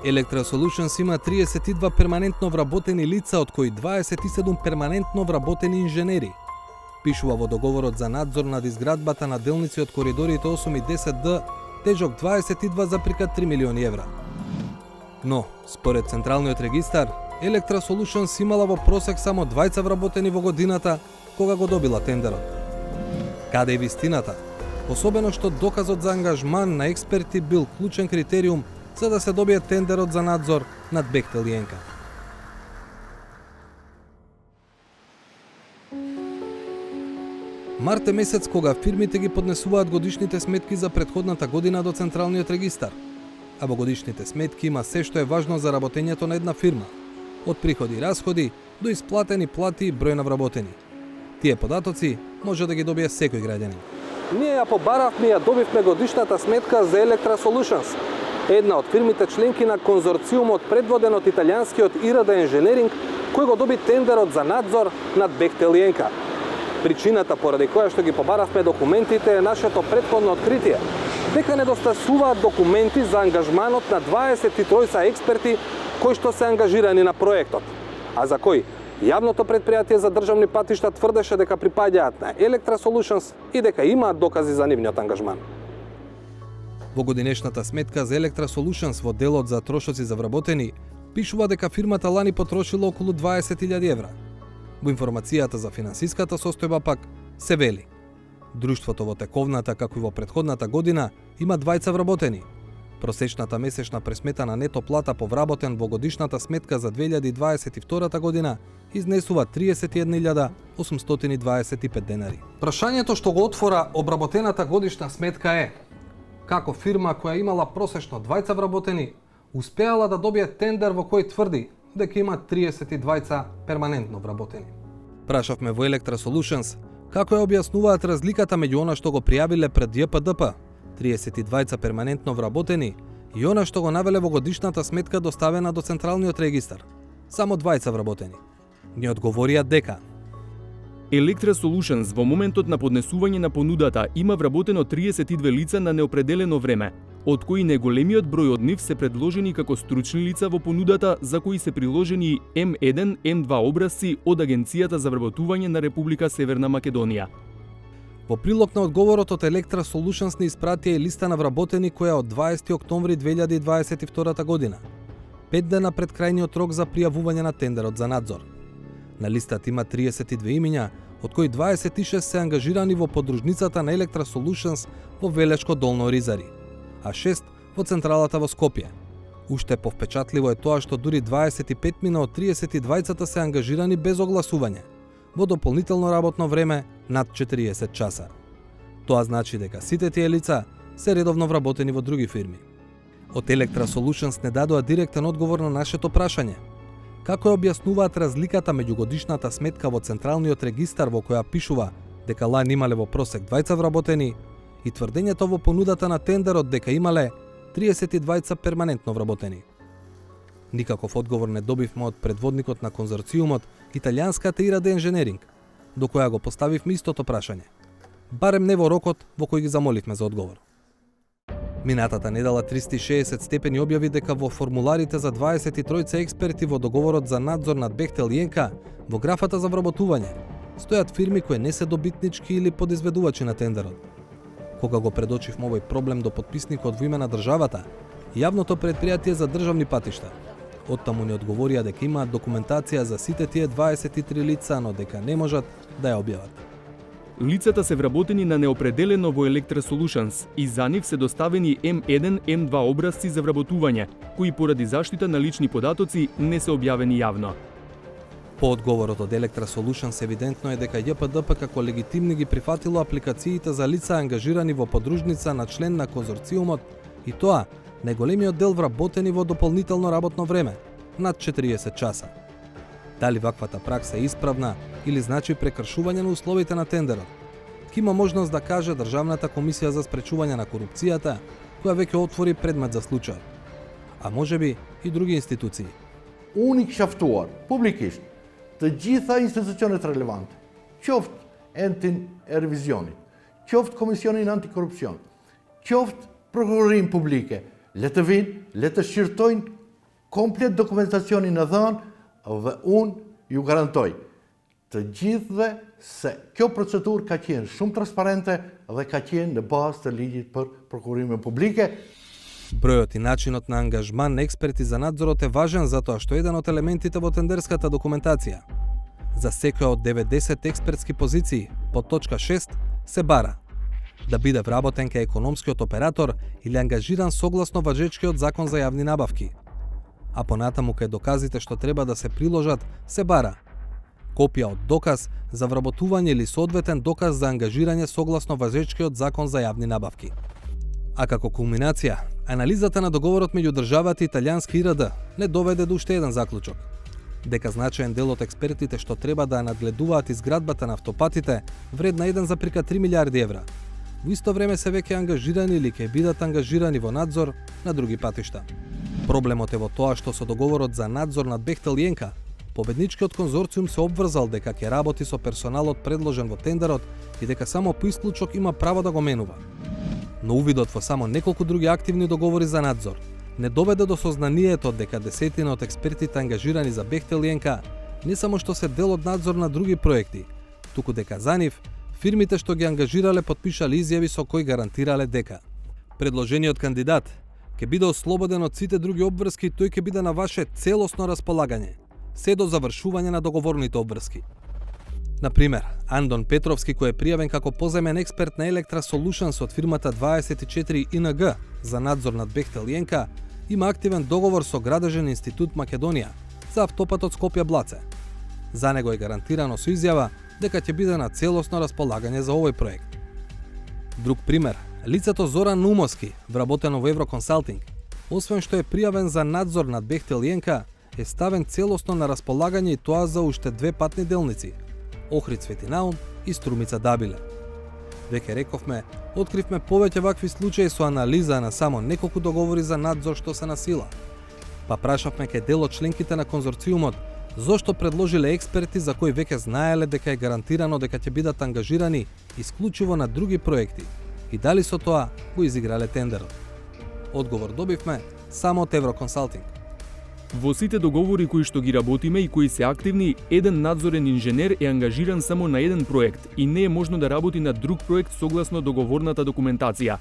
Electra Solutions има 32 перманентно вработени лица, од кои 27 перманентно вработени инженери. Пишува во договорот за надзор над изградбата на делници од коридорите 8 и 10Д, тежок 22,3 милиони евра. Но, според Централниот регистар, Electra Solutions имала во просек само 20 вработени во годината кога го добила тендерот. Каде е вистината? Особено што доказот за ангажман на експерти бил клучен критериум за да се добие тендерот за надзор над Бехтел и ЕНКА. Март е месец кога фирмите ги поднесуваат годишните сметки за претходната година до Централниот регистар. А во годишните сметки има се што е важно за работењето на една фирма. Од приходи и расходи до исплатени плати и број на вработени. Тие податоци може да ги добие секој граѓанин. Ние ја побаравме и ја добивме годишната сметка за Electra Solutions, една од фирмите членки на конзорциумот предводен од италијанскиот ИРД Engineering, кој го доби тендерот за надзор над Бехтел и ЕНКА. Причината поради која што ги побаравме документите е нашето претходно откритие, дека недостасуваат документи за ангажманот на 23 експерти кои што се ангажирани на проектот, а за кои јавното претпријатие за државни патишта тврдеше дека припаѓаат на Electra Solutions и дека имаат докази за нивниот ангажман. Во годинешната сметка за Electra Solutions во делот за трошоци за вработени, пишува дека фирмата лани потрошила околу 20.000 евра. Во информацијата за финансиската состојба пак се вели: друштвото во тековната, како и во претходната година, има 20 вработени. Просечната месечна пресметана нето плата по вработен во годишната сметка за 2022 година изнесува 31.825 денари. Прашањето што го отвора обработената годишна сметка е: како фирма која имала просечно 20 вработени, успеала да добие тендер во кој тврди дека има 32 перманентно вработени. Прашавме во Electra Solutions како ја објаснуваат разликата меѓу она што го пријавиле пред ЈПДП, 32 перманентно вработени, и она што го навеле во годишната сметка доставена до Централниот регистар, само 20 вработени. Ни одговорија дека Electra Solutions во моментот на поднесување на понудата има вработено 32 лица на неопределено време, од кои неголемиот број од нив се предложени како стручни лица во понудата, за кои се приложени М1, М2 образци од Агенцијата за вработување на Република Северна Македонија. Во прилог на одговорот од Electra Solutions ни испратија и листа на вработени која од 20 октомври 2022 година, 5 дена пред крајниот рок за пријавување на тендерот за надзор. На листата има 32 имиња, од кои 26 се ангажирани во подружницата на Electra Solutions во Велешко Долно Ризари, а 6 во централата во Скопје. Уште повпечатливо е тоа што дури 25 мина од 32 се ангажирани без огласување, во дополнително работно време над 40 часа. Тоа значи дека сите тие лица се редовно вработени во други фирми. Од Electra Solutions не дадоа директен одговор на нашето прашање: како ја објаснуваат разликата меѓу годишната сметка во Централниот регистар во која пишува дека лани имале во просек 20 вработени и тврдењето во понудата на тендерот дека имале 32 перманентно вработени. Никаков одговор не добивме од предводникот на конзорциумот, италијанската ИРД Engineering, до која го поставивме истото прашање, барем не во рокот во кој ги замоливме за одговор. Минатата недела 360 степени објави дека во формуларите за 23 експерти во договорот за надзор над Бехтел и ЕНКА во графата за вработување стојат фирми кои не се добитнички или подизведувачи на тендерот. Кога го предочивме овој проблем до подписникот во име на државата, јавното претпријатие за државни патишта, оттаму ни одговорија дека имаат документација за сите тие 23 лица, но дека не можат да ја објават. Лицата се вработени на неопределено во Electra Solutions и за нив се доставени М1, М2 образци за вработување, кои поради заштита на лични податоци не се објавени јавно. По одговорот од Electra Solutions евидентно е дека ЈПДП како легитимни ги прифатило апликациите за лица ангажирани во подружница на член на конзорциумот, и тоа најголемиот дел вработени во дополнително работно време, над 40 часа. Дали ваквата пракса е исправна или значи прекршување на условите на тендерот, ки има можност да каже Државната комисија за спречување на корупцијата, која веќе отвори предмет за случај, а можеби и други институции. Unik shaftuar, publikisht, të gjitha institucionet relevante, qoftë entin e revizionit, qoftë Komisionin Antikorrupsion, qoftë Prokurorinë Publike, le të vinë, le të shqyrtojnë komplet dokumentacionin e dhënë dhe unë ju garantoj të gjithëve se kjo procedurë ka qenë shumë transparente dhe ka qenë në bazë të ligjit për prokurimin publike. Бројот и начинот на ангажман на експерти за надзорот е важен затоа што еден од елементите во тендерската документација за секоја од 90 експертски позиции по точка 6 се бара да биде вработен кај економскиот оператор или ангажиран согласно важечкиот закон за јавни набавки. А понатаму кај доказите што треба да се приложат се бара копија од доказ за вработување или соодветен доказ за ангажирање согласно важечкиот закон за јавни набавки. А како кулминација, анализата на договорот меѓу државата и италијански ИРД не доведе до уште еден заклучок. Дека значаен дел од експертите што треба да надгледуваат изградбата на автопатите вредна 1,3 милиарди евра, во исто време се веќе ангажирани или ќе бидат ангажирани во надзор на други патишта. Проблемот е во тоа што со договорот за надзор над Бехтел и ЕНКА, победничкиот конзорциум се обврзал дека ќе работи со персоналот предложен во тендерот и дека само по исклучок има право да го менува. Но увидот во само неколку други активни договори за надзор не доведе до сознанието дека десетина од експертите ангажирани за Бехтел и ЕНКА не само што се дел од надзор на други проекти, туку дека за нив фирмите што ги ангажирале потпишале изјави со кои гарантирале дека предложениот кандидат ќе биде ослободен од сите други обврски и тој ќе биде на ваше целосно располагање, се до завршување на договорните обврски. Например, Андон Петровски, кој е пријавен како поземен експерт на Electra Solutions од фирмата 24 ИНГ за надзор над Бехтел и ЕНКА, има активен договор со Градежен институт Македонија за автопатот Скопје-Блаце. За него е гарантирано со изјава дека ќе биде на целосно располагање за овој проект. Друг пример, лицето Зоран Нумовски, вработено во Евроконсалтинг, освен што е пријавен за надзор над Бехтел и ЕНКА, е ставен целосно на располагање и тоа за уште две патни делници – Охрид Светинаум и Струмица Дабиле. Веќе рековме, откривме повеќе вакви случаи со анализа на само неколку договори за надзор што се на сила. Па прашавме кај дел од членките на конзорциумот зошто предложиле експерти за кои веќе знаеле дека е гарантирано дека ќе бидат ангажирани исклучиво на други проекти и дали со тоа го изиграле тендерот. Одговор добивме само од Евроконсалтинг. Во сите договори кои што ги работиме и кои се активни, еден надзорен инженер е ангажиран само на еден проект и не е можно да работи на друг проект согласно договорната документација.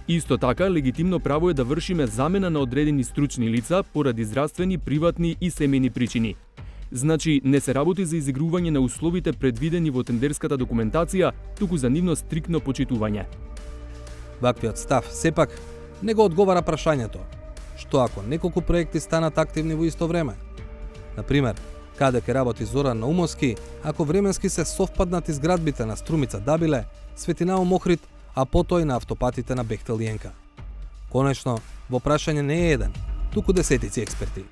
Исто така, легитимно право е да вршиме замена на одредени стручни лица поради здравствени, приватни и семејни причини. Значи, не се работи за изигрување на условите предвидени во тендерската документација, туку за нивно стриктно почитување. Ваквиот став сепак не го одговара прашањето што ако неколку проекти станат активни во исто време. Например, каде ќе работи Зоран Наумовски, ако временски се совпаднат изградбите на Струмица Дабиле, Светинаум Охрид, а потоа и на автопатите на Бехтел и ЕНКА. Конечно, во прашање не е еден, туку десетици експерти.